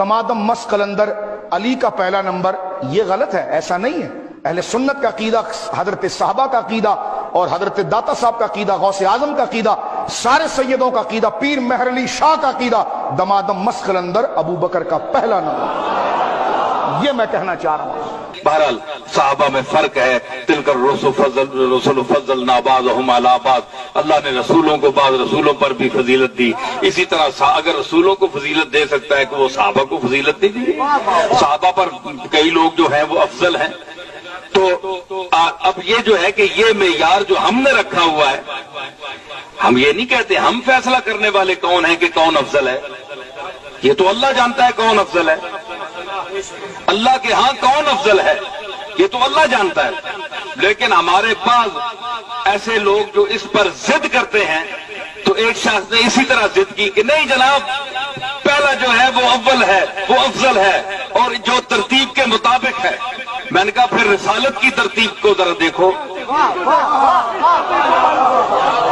دمادم مس قلندر علی کا پہلا نمبر، یہ غلط ہے، ایسا نہیں ہے۔ اہل سنت کا عقیدہ، حضرت صحابہ کا عقیدہ اور حضرت داتا صاحب کا عقیدہ، غوث اعظم کا عقیدہ، سارے سیدوں کا عقیدہ، پیر مہر علی شاہ کا عقیدہ، دمادم مس قلندر ابو بکر کا پہلا نمبر، یہ میں کہنا چاہ رہا ہوں۔ بہرحال صحابہ میں فرق ہے، تلک الرسل فضلنا بعضهم علی بعض، اللہ نے رسولوں کو بعض رسولوں پر بھی فضیلت دی، اسی طرح اگر رسولوں کو فضیلت دے سکتا ہے کہ وہ صحابہ کو فضیلت نہیں دی؟ صحابہ پر کئی لوگ جو ہیں وہ افضل ہیں۔ تو اب یہ جو ہے کہ یہ معیار جو ہم نے رکھا ہوا ہے، ہم یہ نہیں کہتے، ہم فیصلہ کرنے والے کون ہیں کہ کون افضل ہے، یہ تو اللہ جانتا ہے کون افضل ہے، اللہ کے ہاں کون افضل ہے یہ تو اللہ جانتا ہے۔ لیکن ہمارے پاس ایسے لوگ جو اس پر ضد کرتے ہیں، تو ایک شخص نے اسی طرح ضد کی کہ نہیں جناب، پہلا جو ہے وہ اول ہے، وہ افضل ہے، اور جو ترتیب کے مطابق ہے۔ میں نے کہا پھر رسالت کی ترتیب کو ذرا دیکھو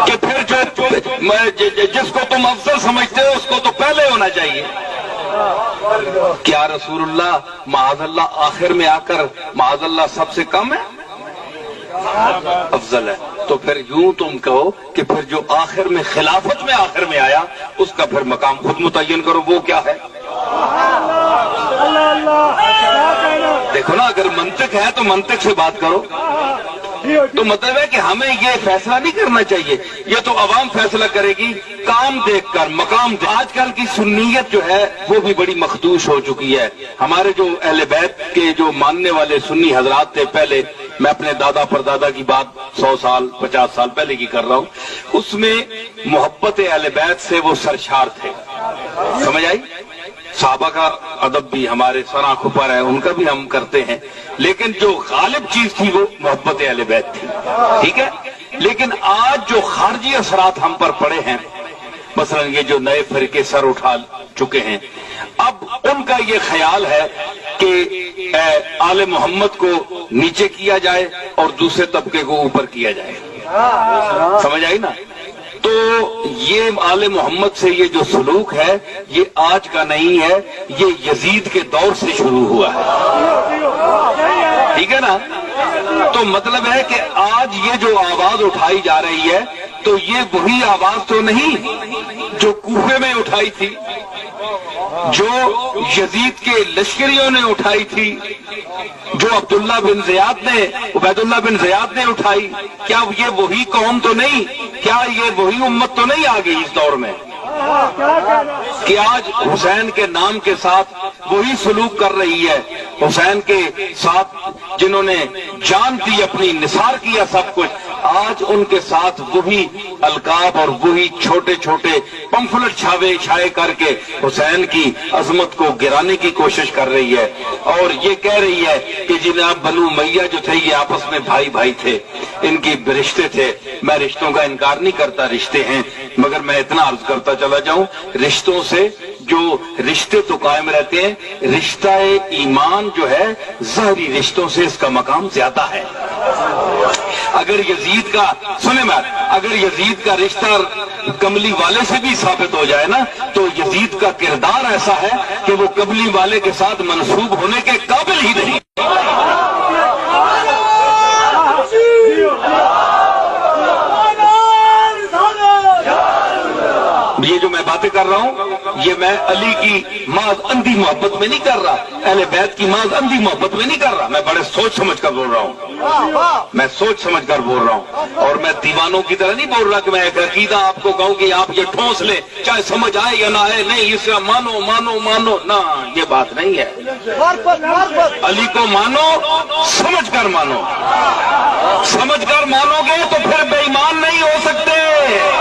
کہ پھر جس کو تم افضل سمجھتے ہو اس کو تو پہلے ہونا چاہیے۔ کیا رسول اللہ معاذ اللہ آخر میں آ کر معاذ اللہ سب سے کم ہے؟ افضل ہے۔ تو پھر یوں تم کہو کہ پھر جو آخر میں خلافت میں آخر میں آیا اس کا پھر مقام خود متعین کرو، وہ کیا ہے؟ دیکھو نا، اگر منطق ہے تو منطق سے بات کرو۔ تو مطلب ہے کہ ہمیں یہ فیصلہ نہیں کرنا چاہیے، یہ تو عوام فیصلہ کرے گی کام دیکھ کر، مقام دیکھ۔ آج کل کی سنیت جو ہے وہ بھی بڑی مخدوش ہو چکی ہے۔ ہمارے جو اہل بیت کے جو ماننے والے سنی حضرات تھے پہلے، میں اپنے دادا پردادا کی بات 100 سال 50 سال پہلے کی کر رہا ہوں، اس میں محبت اہل بیت سے وہ سرشار تھے، سمجھ آئی؟ صحابہ کا ادب بھی ہمارے سر آنکھوں پر ہے، ان کا بھی ہم کرتے ہیں، لیکن جو غالب چیز تھی وہ محبت اہل بیت تھی، ٹھیک ہے؟ لیکن آج جو خارجی اثرات ہم پر پڑے ہیں، مثلا یہ جو نئے فرقے سر اٹھا چکے ہیں، اب ان کا یہ خیال ہے کہ آل محمد کو نیچے کیا جائے اور دوسرے طبقے کو اوپر کیا جائے، سمجھ آئی نا؟ تو یہ آل محمد سے یہ جو سلوک ہے یہ آج کا نہیں ہے، یہ یزید کے دور سے شروع ہوا ہے، ٹھیک ہے نا؟ تو مطلب ہے کہ آج یہ جو آواز اٹھائی جا رہی ہے تو یہ وہی آواز تو نہیں جو کوفے میں اٹھائی تھی، جو یزید کے لشکریوں نے اٹھائی تھی، جو عبداللہ بن زیاد نے، عبید اللہ بن زیاد نے اٹھائی۔ کیا یہ وہی قوم تو نہیں؟ کیا یہ وہی امت تو نہیں آ گئی اس دور میں کہ آج حسین کے نام کے ساتھ وہی سلوک کر رہی ہے؟ حسین کے ساتھ جنہوں نے جان دی، اپنی نثار کیا سب کچھ، آج ان کے ساتھ وہی القاب اور وہی چھوٹے چھوٹے پمفلٹ چھائے کر کے حسین کی عظمت کو گرانے کی کوشش کر رہی ہے، اور یہ کہہ رہی ہے کہ جناب بنو امیہ جو تھے یہ آپس میں بھائی بھائی تھے، ان کی رشتے تھے۔ میں رشتوں کا انکار نہیں کرتا، رشتے ہیں، مگر میں اتنا عرض کرتا چلا جاؤں، رشتوں سے جو رشتے تو قائم رہتے ہیں، رشتہ ایمان جو ہے ظاہری رشتوں سے اس کا مقام زیادہ ہے۔ اگر یزید کا اگر یزید کا رشتہ کملی والے سے بھی ثابت ہو جائے نا تو یزید کا کردار ایسا ہے کہ وہ کملی والے کے ساتھ منسوب ہونے کے قابل ہی نہیں۔ یہ جو میں باتیں کر رہا ہوں یہ میں علی کی محض اندھی محبت میں نہیں کر رہا، اہل بیت کی محض اندھی محبت میں نہیں کر رہا، میں بڑے سوچ سمجھ کر بول رہا ہوں، میں سوچ سمجھ کر بول رہا ہوں، اور میں دیوانوں کی طرح نہیں بول رہا کہ میں ایک عقیدہ آپ کو کہوں کہ آپ یہ ٹھونس لیں چاہے سمجھ آئے یا نہ آئے، نہیں اس کا مانو مانو مانو، نہ یہ بات نہیں ہے۔ علی کو مانو، سمجھ کر مانو، سمجھ کر مانو گے تو پھر بے ایمان نہیں ہو سکتے۔